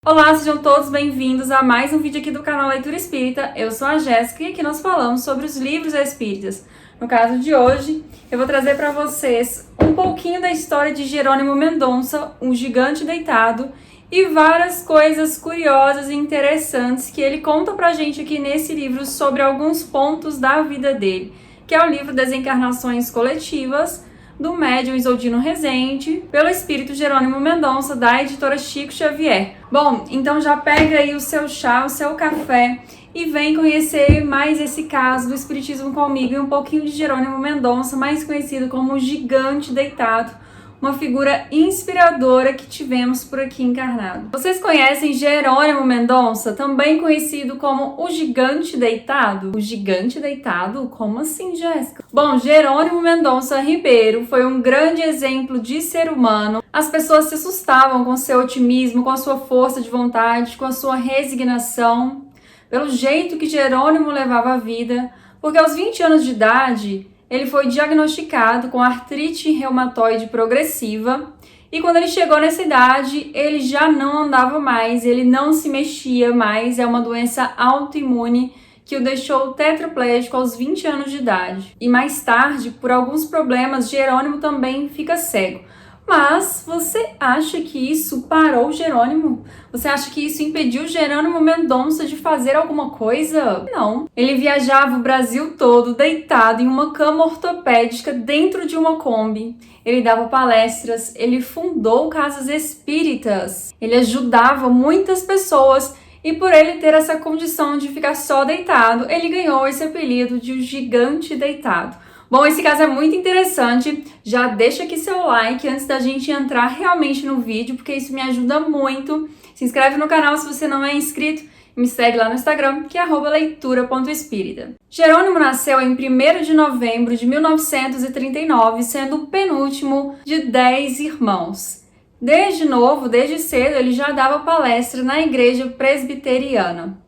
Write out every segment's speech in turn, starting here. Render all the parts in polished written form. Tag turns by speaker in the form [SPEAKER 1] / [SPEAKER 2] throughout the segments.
[SPEAKER 1] Olá, sejam todos bem-vindos a mais um vídeo aqui do canal Leitura Espírita. Eu sou a Jéssica e aqui nós falamos sobre os livros espíritas. No caso de hoje, eu vou trazer para vocês um pouquinho da história de Jerônimo Mendonça, um gigante deitado, e várias coisas curiosas e interessantes que ele conta pra gente aqui nesse livro sobre alguns pontos da vida dele, que é o livro Desencarnações Coletivas, do médium Isoldino Rezende, pelo espírito Jerônimo Mendonça, da editora Chico Xavier. Bom, então já pega aí o seu chá, o seu café e vem conhecer mais esse caso do espiritismo comigo e um pouquinho de Jerônimo Mendonça, mais conhecido como o Gigante Deitado, uma figura inspiradora que tivemos por aqui encarnado. Vocês conhecem Jerônimo Mendonça, também conhecido como o Gigante Deitado? O Gigante Deitado? Como assim, Jéssica? Bom, Jerônimo Mendonça Ribeiro foi um grande exemplo de ser humano. As pessoas se assustavam com seu otimismo, com a sua força de vontade, com a sua resignação, pelo jeito que Jerônimo levava a vida, porque aos 20 anos de idade, ele foi diagnosticado com artrite reumatoide progressiva e quando ele chegou nessa idade, ele já não andava mais, ele não se mexia mais, é uma doença autoimune que o deixou tetraplégico aos 20 anos de idade. E mais tarde, por alguns problemas, Jerônimo também fica cego. Mas você acha que isso parou Jerônimo? Você acha que isso impediu Jerônimo Mendonça de fazer alguma coisa? Não. Ele viajava o Brasil todo deitado em uma cama ortopédica dentro de uma Kombi. Ele dava palestras, ele fundou casas espíritas, ele ajudava muitas pessoas e por ele ter essa condição de ficar só deitado, ele ganhou esse apelido de o Gigante Deitado. Bom, esse caso é muito interessante, já deixa aqui seu like antes da gente entrar realmente no vídeo, porque isso me ajuda muito. Se inscreve no canal se você não é inscrito e me segue lá no Instagram, que é @leitura.espírita. Jerônimo nasceu em 1º de novembro de 1939, sendo o penúltimo de 10 irmãos. Desde cedo, ele já dava palestra na igreja presbiteriana.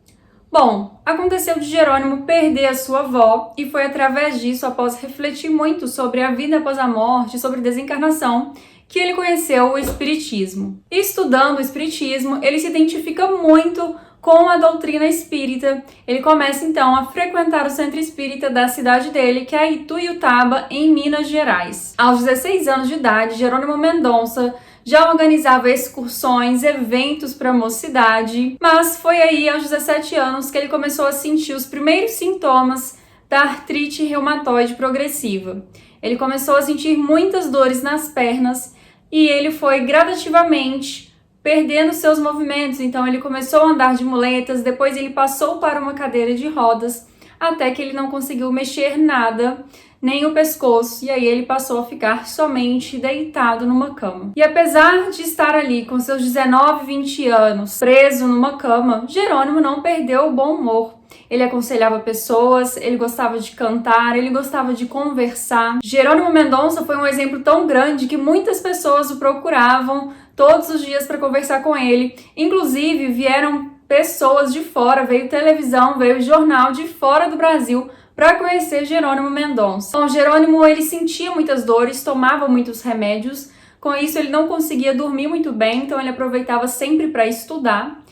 [SPEAKER 1] Bom, aconteceu de Jerônimo perder a sua avó e foi através disso, após refletir muito sobre a vida após a morte, sobre desencarnação, que ele conheceu o Espiritismo. Estudando o Espiritismo, ele se identifica muito com a doutrina espírita. Ele começa então a frequentar o centro espírita da cidade dele, que é Ituiutaba, em Minas Gerais. Aos 16 anos de idade, Jerônimo Mendonça já organizava excursões, eventos para a mocidade, mas foi aí aos 17 anos que ele começou a sentir os primeiros sintomas da artrite reumatoide progressiva. Ele começou a sentir muitas dores nas pernas e ele foi gradativamente perdendo seus movimentos, então ele começou a andar de muletas, depois ele passou para uma cadeira de rodas, até que ele não conseguiu mexer nada, nem o pescoço, e aí ele passou a ficar somente deitado numa cama. E apesar de estar ali com seus 19, 20 anos, preso numa cama, Jerônimo não perdeu o bom humor. Ele aconselhava pessoas, ele gostava de cantar, ele gostava de conversar. Jerônimo Mendonça foi um exemplo tão grande que muitas pessoas o procuravam todos os dias para conversar com ele. Inclusive, vieram pessoas de fora, veio televisão, veio jornal de fora do Brasil para conhecer Jerônimo Mendonça. Bom, Jerônimo, ele sentia muitas dores, tomava muitos remédios, com isso ele não conseguia dormir muito bem, então ele aproveitava sempre para estudar,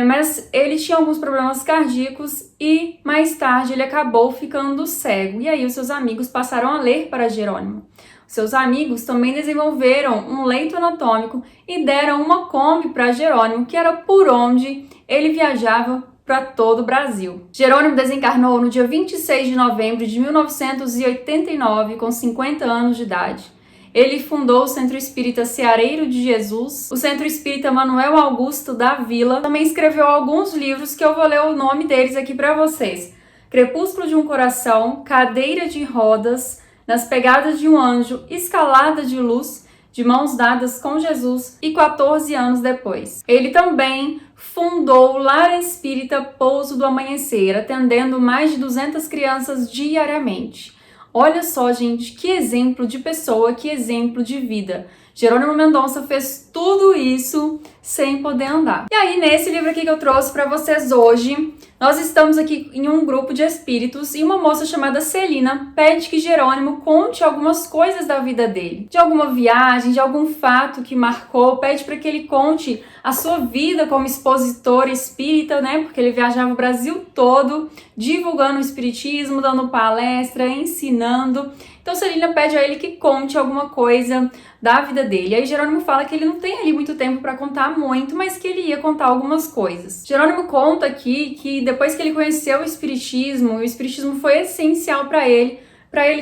[SPEAKER 1] mas ele tinha alguns problemas cardíacos e mais tarde ele acabou ficando cego, e aí os seus amigos passaram a ler para Jerônimo. Seus amigos também desenvolveram um leito anatômico e deram uma Kombi para Jerônimo, que era por onde ele viajava para todo o Brasil. Jerônimo desencarnou no dia 26 de novembro de 1989, com 50 anos de idade. Ele fundou o Centro Espírita Ceareiro de Jesus, o Centro Espírita Manuel Augusto da Vila. Também escreveu alguns livros que eu vou ler o nome deles aqui para vocês. Crepúsculo de um Coração, Cadeira de Rodas, Nas Pegadas de um Anjo, Escalada de Luz, De Mãos Dadas com Jesus e 14 anos depois. Ele também fundou o Lar Espírita Pouso do Amanhecer, atendendo mais de 200 crianças diariamente. Olha só, gente, que exemplo de pessoa, que exemplo de vida. Jerônimo Mendonça fez tudo isso sem poder andar. E aí, nesse livro aqui que eu trouxe para vocês hoje, nós estamos aqui em um grupo de espíritos e uma moça chamada Celina pede que Jerônimo conte algumas coisas da vida dele, de alguma viagem, de algum fato que marcou, pede para que ele conte a sua vida como expositor espírita, né? Porque ele viajava o Brasil todo, divulgando o espiritismo, dando palestra, ensinando. Então Celina pede a ele que conte alguma coisa da vida dele. E aí Jerônimo fala que ele não tem ali muito tempo para contar muito, mas que ele ia contar algumas coisas. Jerônimo conta aqui que depois que ele conheceu o espiritismo foi essencial para ele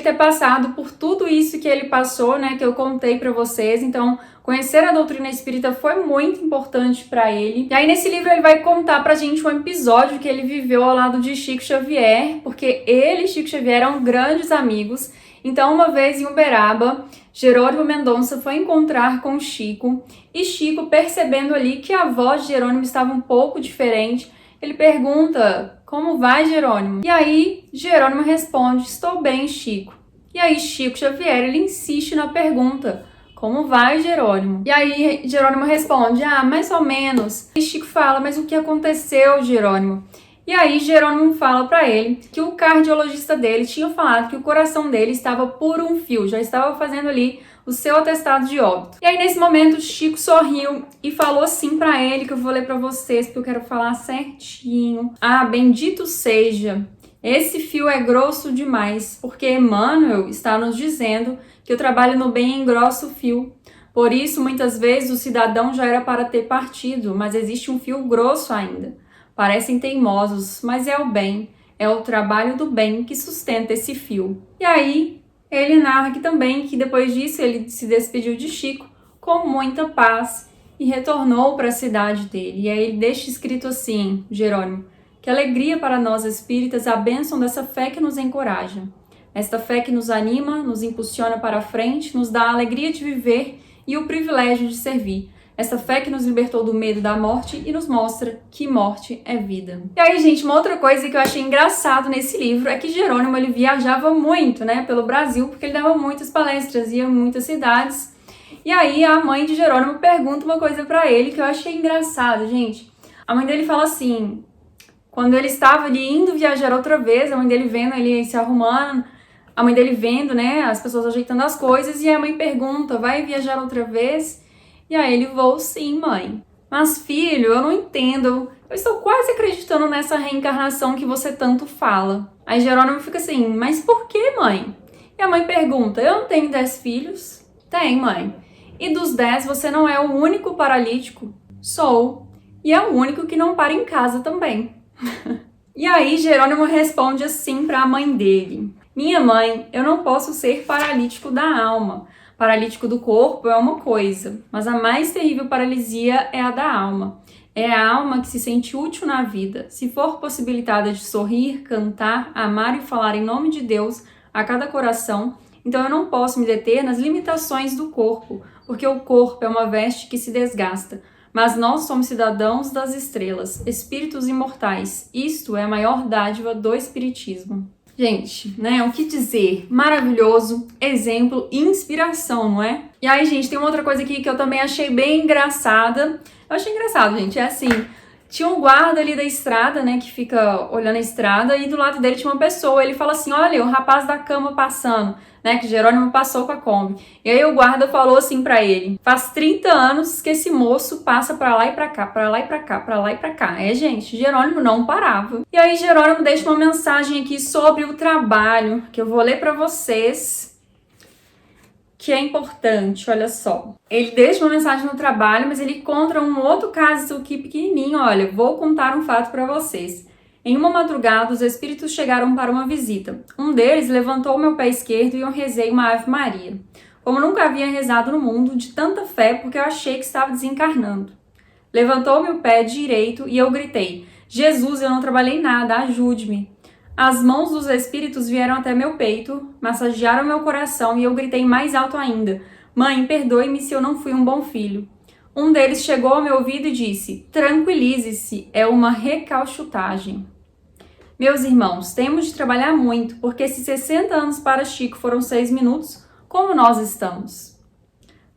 [SPEAKER 1] ter passado por tudo isso que ele passou, né, que eu contei para vocês. Então, conhecer a doutrina espírita foi muito importante para ele. E aí nesse livro ele vai contar pra gente um episódio que ele viveu ao lado de Chico Xavier, porque ele e Chico Xavier eram grandes amigos. Então, uma vez em Uberaba, Jerônimo Mendonça foi encontrar com Chico e Chico, percebendo ali que a voz de Jerônimo estava um pouco diferente, ele pergunta: "Como vai, Jerônimo?" E aí Jerônimo responde: "Estou bem, Chico." E aí Chico Xavier, ele insiste na pergunta: "Como vai, Jerônimo?" E aí Jerônimo responde: "Ah, mais ou menos." E Chico fala: "Mas o que aconteceu, Jerônimo?" E aí Jerônimo fala para ele que o cardiologista dele tinha falado que o coração dele estava por um fio, já estava fazendo ali o seu atestado de óbito. E aí nesse momento Chico sorriu e falou assim para ele, que eu vou ler para vocês porque eu quero falar certinho. "Ah, bendito seja, esse fio é grosso demais, porque Emmanuel está nos dizendo que o trabalho no bem engrossa o fio. Por isso, muitas vezes o cidadão já era para ter partido, mas existe um fio grosso ainda. Parecem teimosos, mas é o bem, é o trabalho do bem que sustenta esse fio." E aí, ele narra aqui também que depois disso ele se despediu de Chico com muita paz e retornou para a cidade dele. E aí ele deixa escrito assim, Jerônimo: "Que alegria para nós espíritas a bênção dessa fé que nos encoraja. Esta fé que nos anima, nos impulsiona para a frente, nos dá a alegria de viver e o privilégio de servir. Essa fé que nos libertou do medo da morte e nos mostra que morte é vida." E aí, gente, uma outra coisa que eu achei engraçado nesse livro é que Jerônimo, ele viajava muito, né, pelo Brasil, porque ele dava muitas palestras, ia em muitas cidades. E aí a mãe de Jerônimo pergunta uma coisa pra ele que eu achei engraçado, gente. A mãe dele fala assim, quando ele estava ali indo viajar outra vez, a mãe dele vendo ele se arrumando, a mãe dele vendo, né, as pessoas ajeitando as coisas, e a mãe pergunta: "Vai viajar outra vez?" E aí ele: "Vou sim, mãe." "Mas filho, eu não entendo. Eu estou quase acreditando nessa reencarnação que você tanto fala." Aí Jerônimo fica assim: "Mas por que, mãe?" E a mãe pergunta: "Eu não tenho 10 filhos?" "Tem, mãe." "E dos 10 você não é o único paralítico?" "Sou. E é o único que não para em casa também." E aí Jerônimo responde assim para a mãe dele: "Minha mãe, eu não posso ser paralítico da alma. Paralítico do corpo é uma coisa, mas a mais terrível paralisia é a da alma. É a alma que se sente útil na vida, se for possibilitada de sorrir, cantar, amar e falar em nome de Deus a cada coração. Então eu não posso me deter nas limitações do corpo, porque o corpo é uma veste que se desgasta. Mas nós somos cidadãos das estrelas, espíritos imortais. Isto é a maior dádiva do espiritismo." Gente, né, o que dizer? Maravilhoso, exemplo, inspiração, não é? E aí, gente, tem uma outra coisa aqui que eu também achei bem engraçada. Eu achei engraçado, gente, é assim, tinha um guarda ali da estrada, né, que fica olhando a estrada, e do lado dele tinha uma pessoa. Ele fala assim: "Olha, o rapaz da cama passando", né, que Jerônimo passou com a Kombi. E aí o guarda falou assim pra ele: "Faz 30 anos que esse moço passa pra lá e pra cá, pra lá e pra cá, pra lá e pra cá." É, gente, Jerônimo não parava. E aí Jerônimo deixa uma mensagem aqui sobre o trabalho, que eu vou ler pra vocês, que é importante, olha só. Ele deixa uma mensagem no trabalho, mas ele conta um outro caso aqui pequenininho. Olha, vou contar um fato para vocês. Em uma madrugada, os espíritos chegaram para uma visita. Um deles levantou meu pé esquerdo e eu rezei uma Ave Maria, como nunca havia rezado no mundo, de tanta fé, porque eu achei que estava desencarnando. Levantou meu pé direito e eu gritei: "Jesus, eu não trabalhei nada, ajude-me." As mãos dos espíritos vieram até meu peito, massagearam meu coração e eu gritei mais alto ainda: "Mãe, perdoe-me se eu não fui um bom filho." Um deles chegou ao meu ouvido e disse: "Tranquilize-se, é uma recalchutagem." Meus irmãos, temos de trabalhar muito, porque se 60 anos para Chico foram 6 minutos, como nós estamos?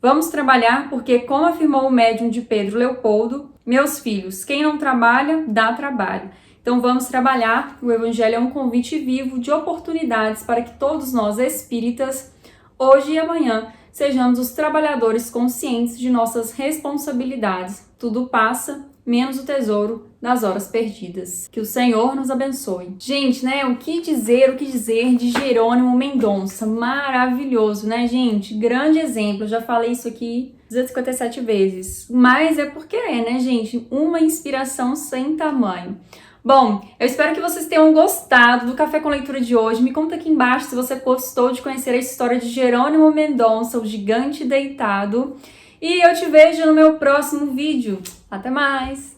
[SPEAKER 1] Vamos trabalhar porque, como afirmou o médium de Pedro Leopoldo, meus filhos, quem não trabalha, dá trabalho. Então vamos trabalhar. O Evangelho é um convite vivo de oportunidades para que todos nós espíritas, hoje e amanhã, sejamos os trabalhadores conscientes de nossas responsabilidades. Tudo passa, menos o tesouro das horas perdidas. Que o Senhor nos abençoe. Gente, né? O que dizer de Jerônimo Mendonça? Maravilhoso, né, gente? Grande exemplo. Eu já falei isso aqui 257 vezes. Mas é porque é, né, gente? Uma inspiração sem tamanho. Bom, eu espero que vocês tenham gostado do Café com Leitura de hoje. Me conta aqui embaixo se você gostou de conhecer a história de Jerônimo Mendonça, o gigante deitado. E eu te vejo no meu próximo vídeo. Até mais!